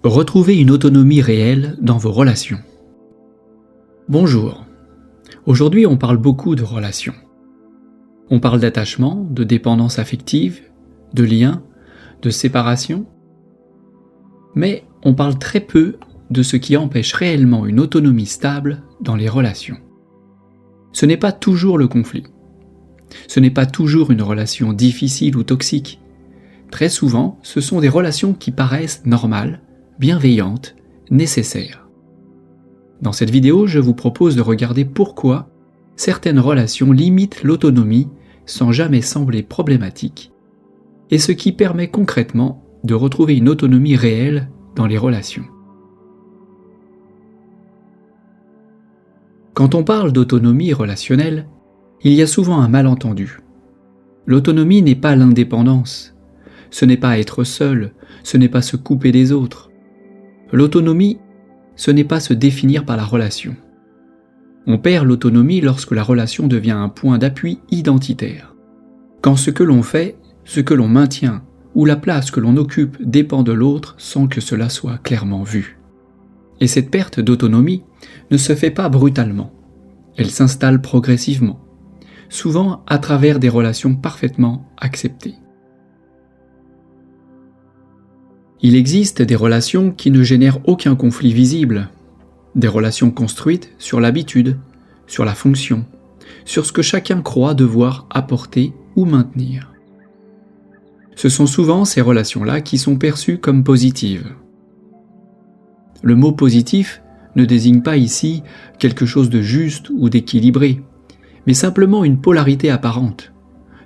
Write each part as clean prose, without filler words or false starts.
Retrouvez une autonomie réelle dans vos relations. Bonjour. Aujourd'hui, on parle beaucoup de relations. On parle d'attachement, de dépendance affective, de lien, de séparation. Mais on parle très peu de ce qui empêche réellement une autonomie stable dans les relations. Ce n'est pas toujours le conflit. Ce n'est pas toujours une relation difficile ou toxique. Très souvent, ce sont des relations qui paraissent normales, bienveillantes, nécessaires. Dans cette vidéo, je vous propose de regarder pourquoi certaines relations limitent l'autonomie sans jamais sembler problématiques, et ce qui permet concrètement de retrouver une autonomie réelle dans les relations. Quand on parle d'autonomie relationnelle, il y a souvent un malentendu. L'autonomie n'est pas l'indépendance, ce n'est pas être seul, ce n'est pas se couper des autres. L'autonomie, ce n'est pas se définir par la relation. On perd l'autonomie lorsque la relation devient un point d'appui identitaire. Quand ce que l'on fait, ce que l'on maintient, ou la place que l'on occupe dépend de l'autre sans que cela soit clairement vu. Et cette perte d'autonomie ne se fait pas brutalement. Elle s'installe progressivement, souvent à travers des relations parfaitement acceptées. Il existe des relations qui ne génèrent aucun conflit visible, des relations construites sur l'habitude, sur la fonction, sur ce que chacun croit devoir apporter ou maintenir. Ce sont souvent ces relations-là qui sont perçues comme positives. Le mot positif ne désigne pas ici quelque chose de juste ou d'équilibré, mais simplement une polarité apparente,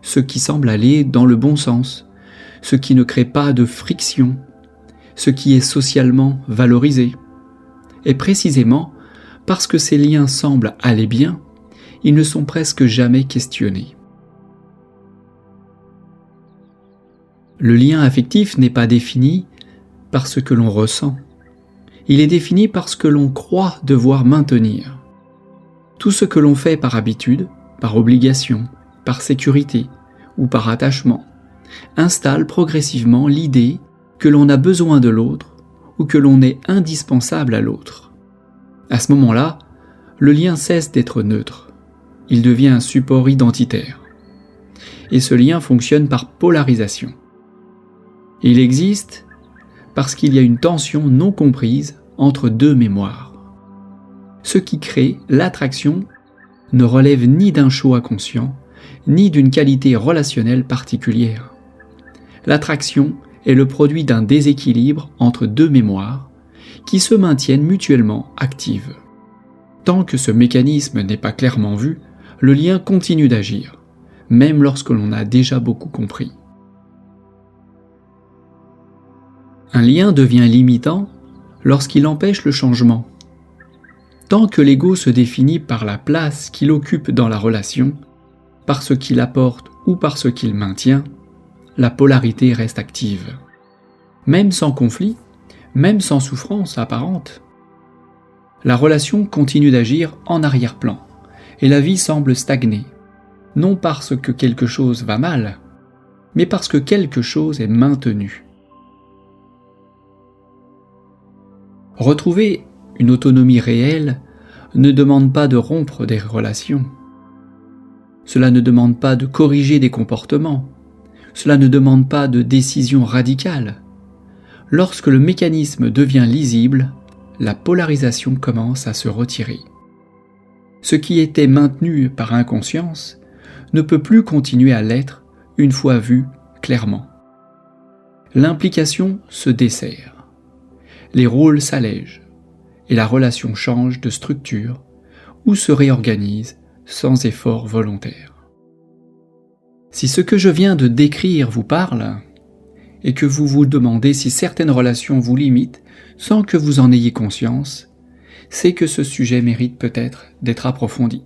ce qui semble aller dans le bon sens, ce qui ne crée pas de friction, ce qui est socialement valorisé. Et précisément, parce que ces liens semblent aller bien, ils ne sont presque jamais questionnés. Le lien affectif n'est pas défini par ce que l'on ressent. Il est défini par ce que l'on croit devoir maintenir. Tout ce que l'on fait par habitude, par obligation, par sécurité ou par attachement, installe progressivement l'idée que l'on a besoin de l'autre ou que l'on est indispensable à l'autre. À ce moment-là, le lien cesse d'être neutre. Il devient un support identitaire. Et ce lien fonctionne par polarisation. Il existe parce qu'il y a une tension non comprise entre deux mémoires. Ce qui crée l'attraction ne relève ni d'un choix conscient, ni d'une qualité relationnelle particulière. L'attraction est le produit d'un déséquilibre entre deux mémoires qui se maintiennent mutuellement actives. Tant que ce mécanisme n'est pas clairement vu, le lien continue d'agir, même lorsque l'on a déjà beaucoup compris. Un lien devient limitant lorsqu'il empêche le changement. Tant que l'ego se définit par la place qu'il occupe dans la relation, par ce qu'il apporte ou par ce qu'il maintient, la polarité reste active. Même sans conflit, même sans souffrance apparente, la relation continue d'agir en arrière-plan et la vie semble stagner, non parce que quelque chose va mal, mais parce que quelque chose est maintenu. Retrouver une autonomie réelle ne demande pas de rompre des relations. Cela ne demande pas de corriger des comportements. Cela ne demande pas de décision radicale. Lorsque le mécanisme devient lisible, la polarisation commence à se retirer. Ce qui était maintenu par inconscience ne peut plus continuer à l'être une fois vu clairement. L'implication se dessert. Les rôles s'allègent et la relation change de structure ou se réorganise sans effort volontaire. Si ce que je viens de décrire vous parle, et que vous vous demandez si certaines relations vous limitent sans que vous en ayez conscience, c'est que ce sujet mérite peut-être d'être approfondi.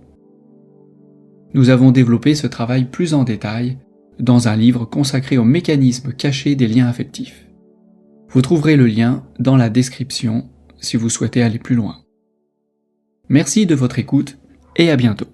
Nous avons développé ce travail plus en détail dans un livre consacré aux mécanismes cachés des liens affectifs. Vous trouverez le lien dans la description si vous souhaitez aller plus loin. Merci de votre écoute et à bientôt.